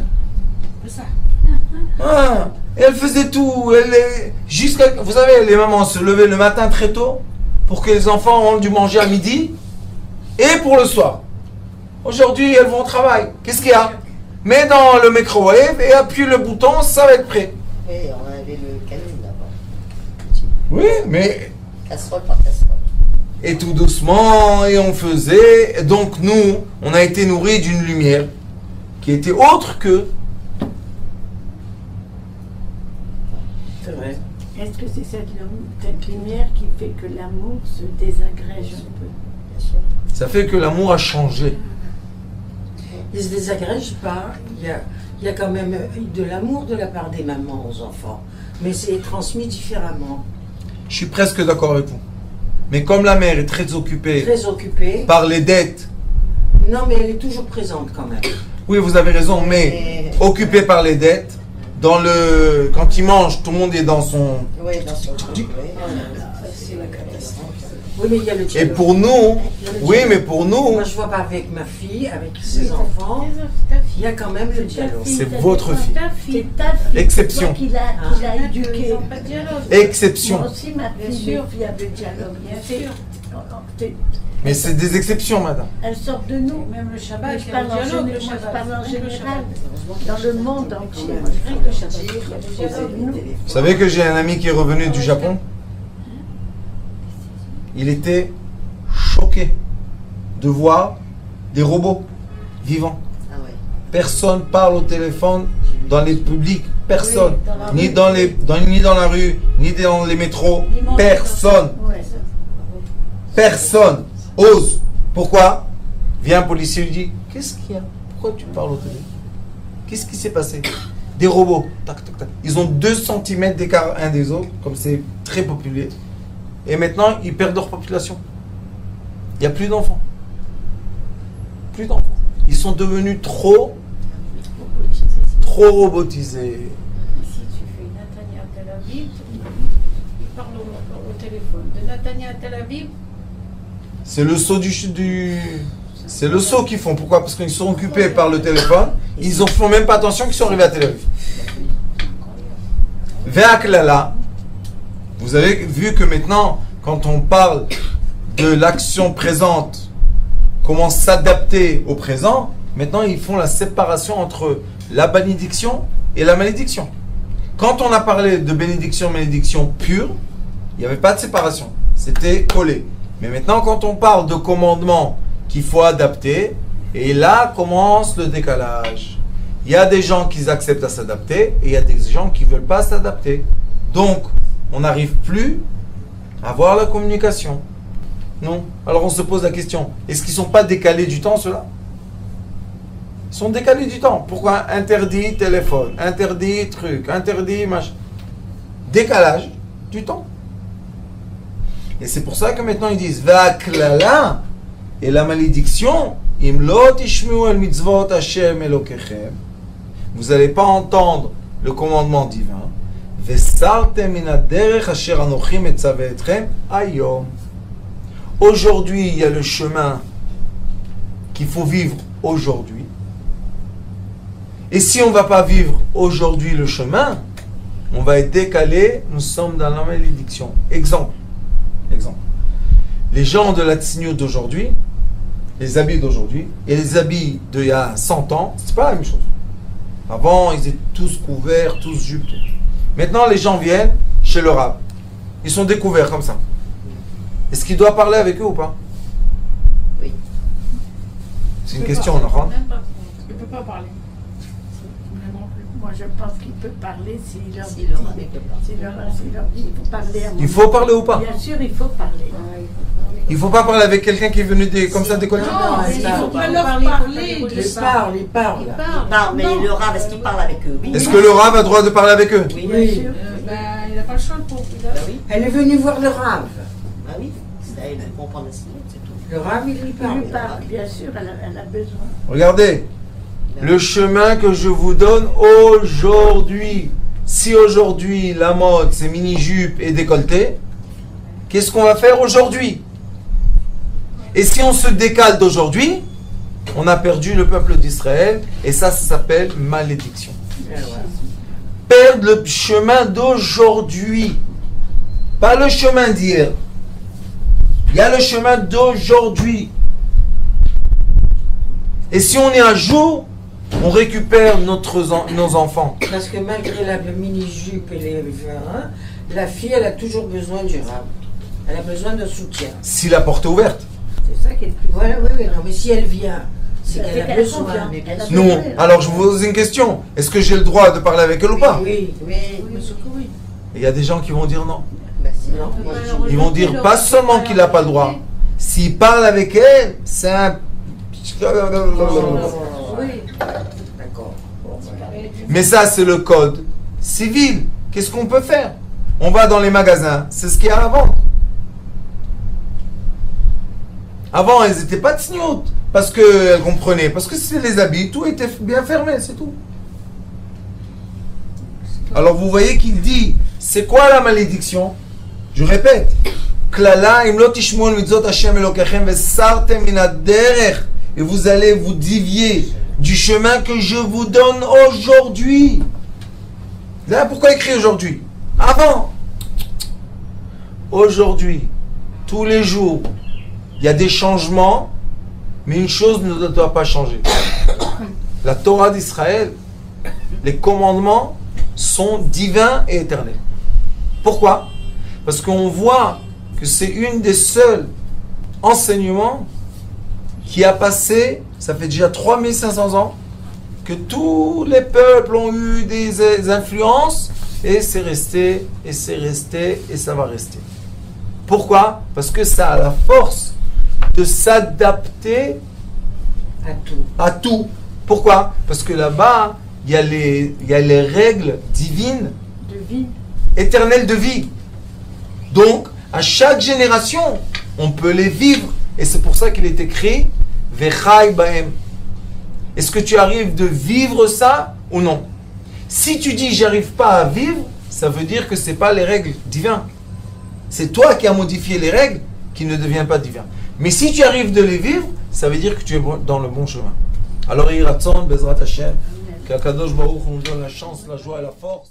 Ah, et elle faisait tout. Jusqu'à, vous savez, les mamans se levaient le matin très tôt pour que les enfants ont du manger à midi et pour le soir. Aujourd'hui, elles vont au travail. Qu'est-ce qu'il y a? Mets dans le microwave et appuie le bouton, ça va être prêt. Et on avait le canine d'abord. Oui, mais... Casserole par casserole. Et tout doucement, et on faisait. Donc nous, on a été nourris d'une lumière qui était autre que... C'est vrai. Est-ce que c'est cette lumière qui fait que l'amour se désagrège un peu? Bien sûr. Ça fait que l'amour a changé. Ils ne se désagrègent pas. Il y a quand même de l'amour de la part des mamans aux enfants. Mais c'est transmis différemment. Je suis presque d'accord avec vous. Mais comme la mère est très occupée Très occupée. par les dettes, Non, mais elle est toujours présente quand même. oui, vous avez raison, mais occupée par les dettes, quand il mange, tout le monde est dans son... Oui, dans son truc. Oui. C'est la catastrophe. Oui, mais il y a le Et dialogue. pour nous, oui, mais pour nous, Moi, je vois pas avec ma fille, avec ses enfants. Il y a quand même le dialogue. c'est votre fille. C'est ta fille. Exception. Toi qui l'a éduquée. Exception. Moi aussi, ma fille, il y a le dialogue. Bien sûr. Mais c'est des exceptions, madame. Elles sortent de nous. Même le Shabbat, Je il y a parle un en dialogue, général. le Moi, je Shabbat. parle en Rien que le général. Shabbat. Dans le monde entier. Rien que le Shabbat, il y a du dialogue. Vous savez que j'ai un ami qui est revenu du Japon? Il était choqué de voir des robots vivants. Ah ouais. Personne parle au téléphone dans les publics. Personne. Oui, dans la rue. Ni dans la rue, ni dans les métros. Ni dans- Personne. Ouais. Personne ose. Pourquoi? Vient un policier lui dit, qu'est-ce qu'il y a? Pourquoi tu parles au téléphone? Qu'est-ce qui s'est passé? Des robots, tac, tac, tac. Ils ont 2 cm d'écart un des autres, comme c'est très populaire. Et maintenant, ils perdent leur population. Il n'y a plus d'enfants. Plus d'enfants. Ils sont devenus trop robotisés. Si tu fais Natania à Tel Aviv, il parle au téléphone. De Natania à Tel Aviv, C'est le saut c'est le saut qu'ils font. Pourquoi? Parce qu'ils sont occupés par le téléphone. Ils ne font même pas attention qu'ils sont arrivés à Tel Aviv. Ve'aklala. Vous avez vu que maintenant, quand on parle de l'action présente, comment s'adapter au présent, maintenant ils font la séparation entre la bénédiction et la malédiction. Quand on a parlé de bénédiction pure, il n'y avait pas de séparation. C'était collé. Mais maintenant, quand on parle de commandement qu'il faut adapter, et là commence le décalage. Il y a des gens qui acceptent à s'adapter et il y a des gens qui ne veulent pas s'adapter. Donc, on n'arrive plus à avoir la communication. Non. Alors on se pose la question, est-ce qu'ils ne sont pas décalés du temps, ceux-là? Ils sont décalés du temps. Pourquoi? Interdit téléphone, interdit truc, interdit machin. Décalage du temps. Et c'est pour ça que maintenant ils disent Va'aklala, et la malédiction, Imlo tishmeu el mitzvot Hashem Elokechem. Vous n'allez pas entendre le commandement divin. Vesartem min haderech asher anochi metzaveh etchem hayom. Aujourd'hui, il y a le chemin qu'il faut vivre aujourd'hui. Et si on ne va pas vivre aujourd'hui le chemin, on va être décalé, nous sommes dans la malédiction. Exemple. Les gens de la tzniut d'aujourd'hui, les habits d'aujourd'hui, et les habits d'il y a 100 ans, c'est pas la même chose. Avant, ils étaient tous couverts, tous jupes. Maintenant, les gens viennent chez le rab. Ils sont découverts comme ça. Est-ce qu'il doit parler avec eux ou pas? Oui. C'est une question, on en il ne peut pas parler. Moi, je pense qu'il peut parler s'il leur dit. S'il leur dit, il faut parler à mon Il faut parler ou pas? Bien sûr, il faut parler. Il ne faut pas parler avec quelqu'un qui est venu comme ça décoller? Non, il ça, faut on pas va leur parler de Il ça. parle. Non, mais le rave, est-ce qu'il parle avec eux? Oui. Est-ce que le rab a le droit de parler avec eux? Oui, Oui. bien sûr. Il n'a pas le choix pour. Bah oui. Elle est venue voir le rave. Bah oui. Ça aide à comprendre la signature, c'est tout. Le rave, il lui Il parle. lui parle, bien sûr, elle a besoin. Regardez, le chemin que je vous donne aujourd'hui. Si aujourd'hui la mode c'est mini-jupe et décolleté, qu'est-ce qu'on va faire aujourd'hui? Et si on se décale d'aujourd'hui, on a perdu le peuple d'Israël et ça s'appelle malédiction. Perdre le chemin d'aujourd'hui, pas le chemin d'hier. Il y a le chemin d'aujourd'hui. Et si on est à jour, on récupère nos enfants. Parce que malgré la mini-jupe et les vins, la fille, elle a toujours besoin du rab. Elle a besoin de soutien. Si la porte est ouverte. C'est ça qui est le plus. Voilà, oui, non, mais si elle vient, c'est Ça qu'elle fait a qu'elle a besoin. confiance. Mais bien Elle a sûr. Non. Alors je vous pose une question. Est-ce que j'ai le droit de parler avec elle ou pas? Oui. Oui. Monsieur Coury. Il y a des gens qui vont dire non. Bah si. Non, moi, je- Ils vont dire pas seulement qu'il n'a pas le droit. S'il parle avec elle, c'est un... Oui. D'accord. Bon, voilà. Mais ça, c'est le code civil. Qu'est-ce qu'on peut faire? On va dans les magasins. C'est ce qu'il y a à vendre. Avant, elles n'étaient pas tzniut. Parce qu'elles comprenaient. Parce que c'est les habits. Tout était bien fermé, c'est tout. Alors vous voyez qu'il dit, c'est quoi la malédiction? Je répète. Klala im lo tishmou al mitzvot Hashem Elokechem vesartem min haderech. Et vous allez vous dévier du chemin que je vous donne aujourd'hui. Vous savez pourquoi écrit aujourd'hui? Avant. Aujourd'hui, tous les jours, il y a des changements, mais une chose ne doit pas changer. La Torah d'Israël, les commandements sont divins et éternels. Pourquoi? Parce qu'on voit que c'est une des seuls enseignements qui a passé, ça fait déjà 3500 ans, que tous les peuples ont eu des influences, et c'est resté, et c'est resté, et ça va rester. Pourquoi? Parce que ça a la force de s'adapter À tout. à tout. Pourquoi? Parce que là-bas, il y a les règles divines, De vie. éternelles de vie. Donc, à chaque génération, on peut les vivre. Et c'est pour ça qu'il est écrit Vechai Baem. Est-ce que tu arrives de vivre ça ou non? Si tu dis j'arrive pas à vivre, ça veut dire que ce n'est pas les règles divines. C'est toi qui as modifié les règles qui ne deviennent pas divines. Mais si tu arrives de les vivre, ça veut dire que tu es dans le bon chemin. Alors, Yiratzon, Bezrat Hashem, qu'Akadosh Baruch nous donne la chance, la joie et la force.